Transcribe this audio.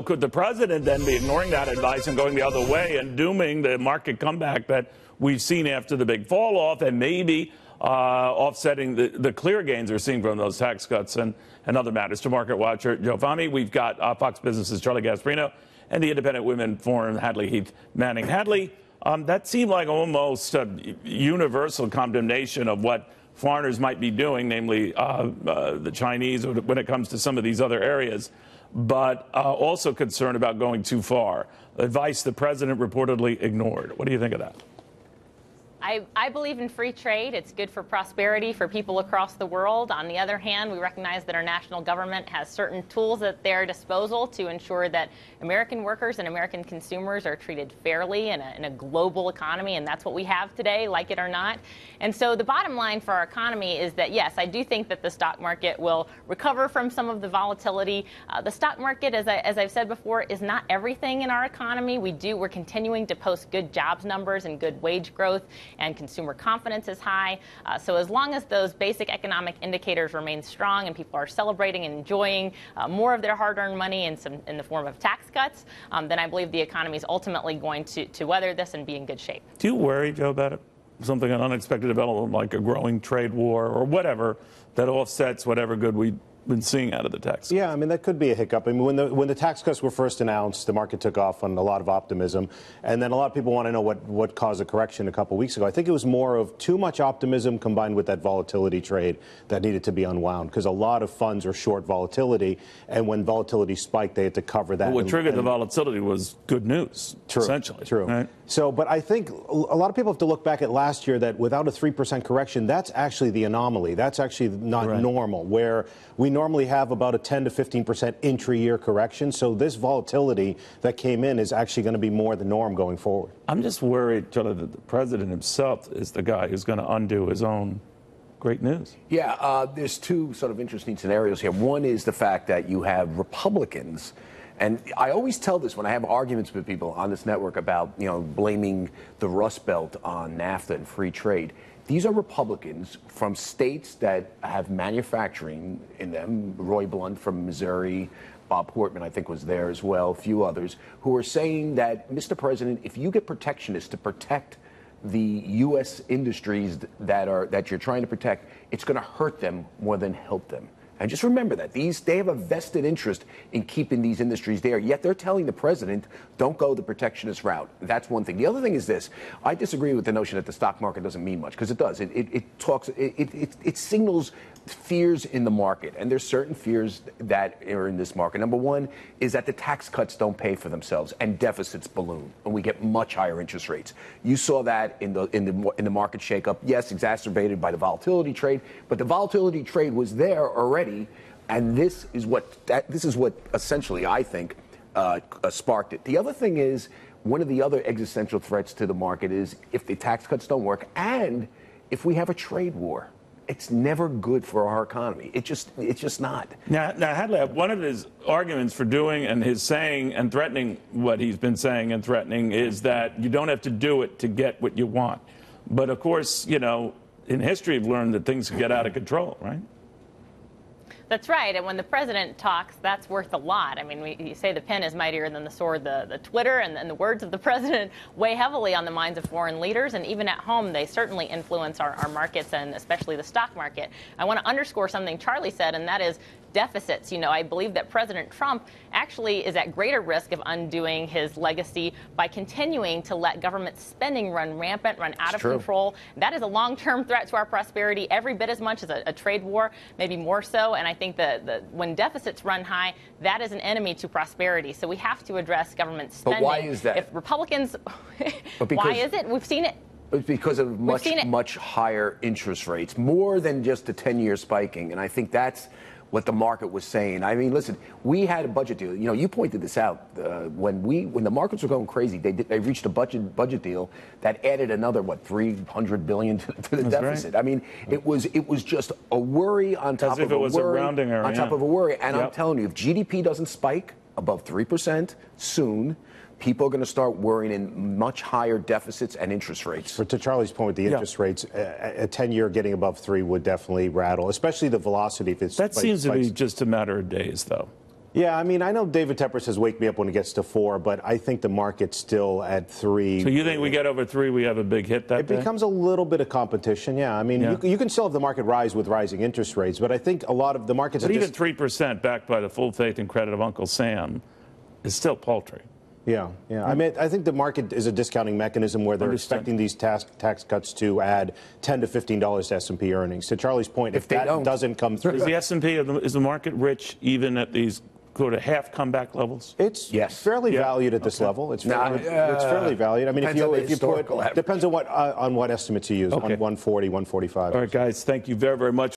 Could the president then be ignoring that advice and going the other way and dooming the market comeback that we've seen after the big fall off, and maybe offsetting the clear gains we're seeing from those tax cuts and other matters? To market watcher Joe Fahmy, we've got Fox Business's Charlie Gasparino and the independent women forum Hadley, Heath, Manning. Hadley, that seemed like almost a universal condemnation of what foreigners might be doing, namely the Chinese, when it comes to some of these other areas, but also concerned about going too far. Advice the president reportedly ignored. What do you think of that? I believe in free trade. It's good for prosperity for people across the world. On the other hand, we recognize that our national government has certain tools at their disposal to ensure that American workers and American consumers are treated fairly in a global economy, and that's what we have today, like it or not. And so the bottom line for our economy is that, yes, I do think that the stock market will recover from some of the volatility. The stock market, as I've said before, is not everything in our economy. We're continuing to post good jobs numbers and good wage growth, and consumer confidence is high. So as long as those basic economic indicators remain strong and people are celebrating and enjoying more of their hard-earned money in the form of tax cuts, then I believe the economy is ultimately going to weather this and be in good shape. Do you worry, Joe, about it? Something, an unexpected development like a growing trade war or whatever that offsets whatever good we've been seeing out of the tax? Yeah, I mean, that could be a hiccup. I mean, when the tax cuts were first announced, the market took off on a lot of optimism. And then a lot of people want to know what caused a correction a couple of weeks ago. I think it was more of too much optimism combined with that volatility trade that needed to be unwound, because a lot of funds are short volatility. And when volatility spiked, they had to cover that. Well, what triggered the volatility was good news, essentially. True. Right? So, but I think a lot of people have to look back at last year that without a 3% correction, that's actually the anomaly. That's actually not normal, where we normally have about a 10 to 15% intra-year correction. So this volatility that came in is actually going to be more the norm going forward. I'm just worried, Charlie, that the president himself is the guy who's going to undo his own great news. Yeah, there's two sort of interesting scenarios here. One is the fact that you have Republicans. And I always tell this when I have arguments with people on this network about, blaming the Rust Belt on NAFTA and free trade. These are Republicans from states that have manufacturing in them. Roy Blunt from Missouri, Bob Portman, I think, was there as well, a few others, who are saying that, Mr. President, if you get protectionists to protect the U.S. industries that you're trying to protect, it's going to hurt them more than help them. And just remember that they have a vested interest in keeping these industries there, yet they're telling the president, don't go the protectionist route. That's one thing. The other thing is this. I disagree with the notion that the stock market doesn't mean much, because it does. It signals fears in the market, and there's certain fears that are in this market. Number one is that the tax cuts don't pay for themselves and deficits balloon, and we get much higher interest rates. You saw that in the market shakeup. Yes, exacerbated by the volatility trade, but the volatility trade was there already, and this is what essentially I think sparked it. The other thing is, one of the other existential threats to the market is if the tax cuts don't work and if we have a trade war. It's never good for our economy. It's just not. Now, Hadley, one of his arguments for doing and his saying and threatening what he's been saying and threatening is that you don't have to do it to get what you want. But, of course, in history, we've learned that things can get out of control, right? That's right. And when the president talks, that's worth a lot. I mean, you say the pen is mightier than the sword. The Twitter and the words of the president weigh heavily on the minds of foreign leaders. And even at home, they certainly influence our markets, and especially the stock market. I want to underscore something Charlie said, and that is deficits. I believe that President Trump actually is at greater risk of undoing his legacy by continuing to let government spending run rampant, run out of control. That is a long-term threat to our prosperity, every bit as much as a trade war, maybe more so. And I think that when deficits run high, that is an enemy to prosperity. So we have to address government spending. But why is that? If Republicans, why is it? We've seen it. It's because of much higher interest rates, more than just the 10-year spiking. And I think that's what the market was saying. I mean, listen, we had a budget deal. You pointed this out. When the markets were going crazy, they reached a budget deal that added another, $300 billion to the deficit. Right. I mean, it was just a worry on top of a worry on top of a worry. And I'm telling you, if GDP doesn't spike above 3% soon, people are going to start worrying in much higher deficits and interest rates. To Charlie's point, the interest rates, a 10-year getting above 3 would definitely rattle, especially the velocity. That seems to be just a matter of days, though. Yeah, I mean, I know David Tepper says wake me up when it gets to 4, but I think the market's still at 3. So you think we get over 3, we have a big hit that It day? becomes a little bit of competition, yeah. I mean, you can still have the market rise with rising interest rates, but I think a lot of the markets But are even 3% backed by the full faith and credit of Uncle Sam is still paltry. Yeah. I mean, I think the market is a discounting mechanism where they're expecting these tax cuts to add $10 to $15 to S&P earnings. To Charlie's point, if that doesn't come through, Is the S&P, is the market rich even at these half comeback levels? it's fairly valued at this level. It's fairly valued. I mean, if you put, depends on what estimates you use, 140, 145. All right, guys, thank you very, very much.